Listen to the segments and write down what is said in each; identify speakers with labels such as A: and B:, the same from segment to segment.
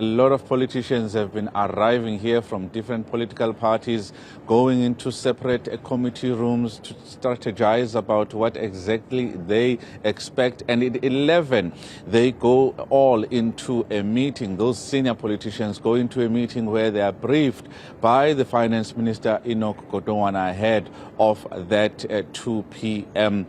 A: A lot of politicians have been arriving here from different political parties, going into separate committee rooms to strategize about what exactly they expect. And at 11, they go all into a meeting. Those senior politicians go into a meeting where they are briefed by the Finance Minister Enoch Godongwana ahead of that 2 p.m.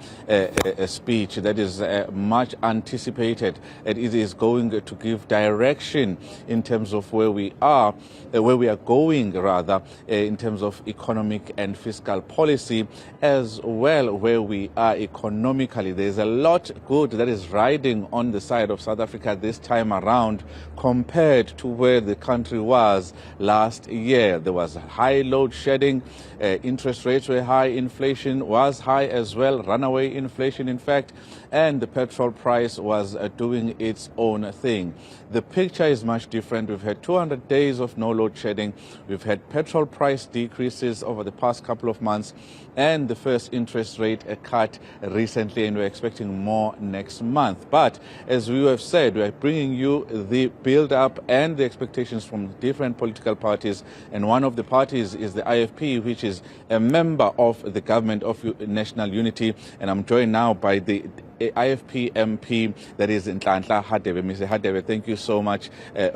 A: speech that is much anticipated. And it is going to give direction in terms of where we are going rather, in terms of economic and fiscal policy, as well where we are economically. There's a lot good that is riding on the side of South Africa this time around compared to where the country was last year. There was high load shedding, interest rates were high, inflation was high as well, runaway inflation in fact, and the petrol price was doing its own thing. The picture is much different. We've had 200 days of no load shedding. We've had petrol price decreases over the past couple of months and the first interest rate cut recently, and we're expecting more next month. But as we have said, we're bringing you the build-up and the expectations from different political parties, and one of the parties is the IFP, which is a member of the Government of National Unity, and I'm joined now by the IFP MP, that is Nhlanhla. Mr. Radebe, thank you so much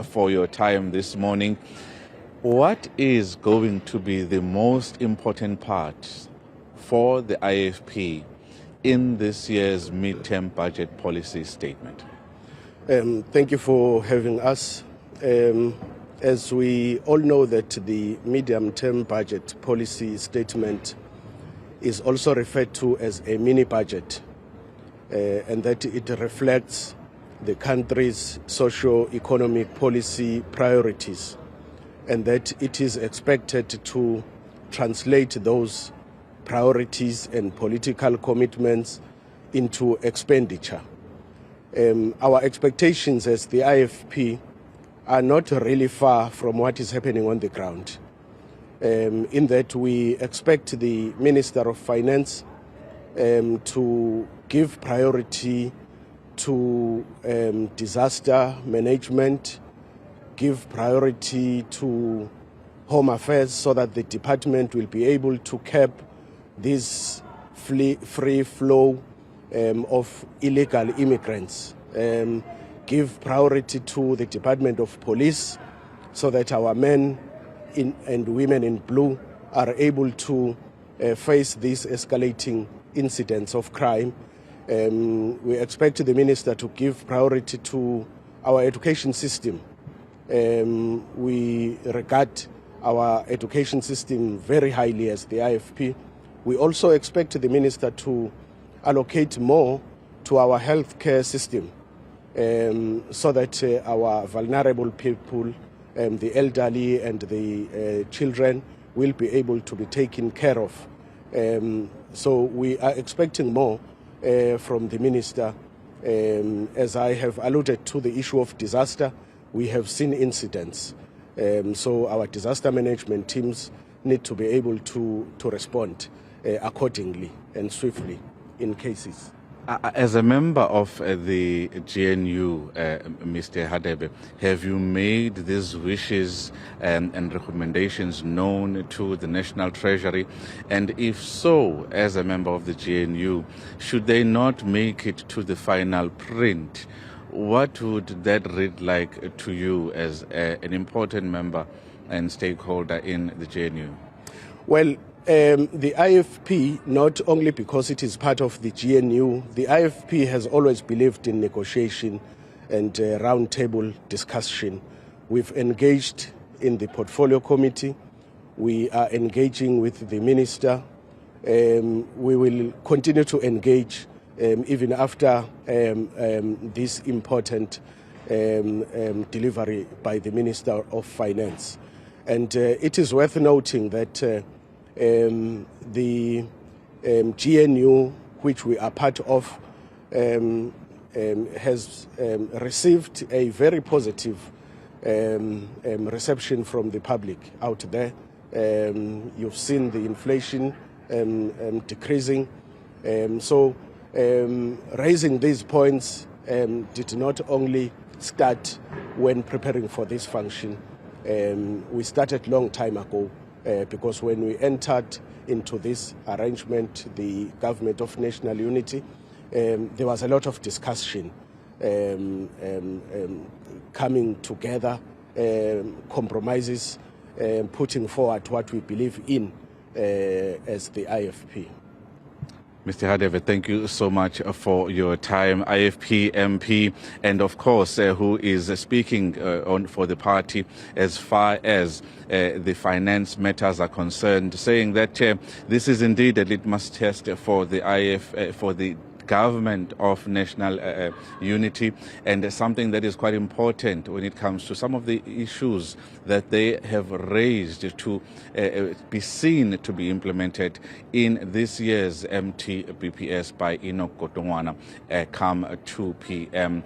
A: for your time this morning. What is going to be the most important part for the IFP in this year's midterm budget policy statement?
B: Thank you for having us. As we all know that the medium-term budget policy statement is also referred to as a mini-budget, and that it reflects the country's socio-economic policy priorities, and that it is expected to translate those priorities and political commitments into expenditure. Our expectations as the IFP are not really far from what is happening on the ground, in that we expect the Minister of Finance to give priority to disaster management, give priority to Home Affairs so that the department will be able to cap this free flow of illegal immigrants, give priority to the Department of Police so that our men and women in blue are able to face these escalating incidents of crime. We expect the minister to give priority to our education system. We regard our education system very highly as the IFP. We also expect the minister to allocate more to our healthcare system, so that our vulnerable people, the elderly and the children will be able to be taken care of. So we are expecting more from the minister. As I have alluded to the issue of disaster, we have seen incidents. So our disaster management teams need to be able to respond accordingly and swiftly in cases.
A: As a member of the GNU, Mr. Radebe, have you made these wishes and recommendations known to the National Treasury? And if so, as a member of the GNU, should they not make it to the final print, what would that read like to you as an important member and stakeholder in the GNU?
B: Well, the IFP, not only because it is part of the GNU, the IFP has always believed in negotiation and roundtable discussion. We've engaged in the portfolio committee. We are engaging with the minister. We will continue to engage even after this important delivery by the Minister of Finance. And it is worth noting that the GNU, which we are part of, has received a very positive reception from the public out there. You've seen the inflation decreasing. So raising these points did not only start when preparing for this function. We started long time ago because when we entered into this arrangement, the Government of National Unity, there was a lot of discussion coming together, compromises, putting forward what we believe in as the IFP.
A: Mr. Radebe, thank you so much for your time. IFP MP, and of course, who is speaking for the party as far as the finance matters are concerned, saying that this is indeed a litmus test for the for the Government of National Unity, and something that is quite important when it comes to some of the issues that they have raised to be seen to be implemented in this year's MTBPS by Enoch Godongwana come 2 p.m.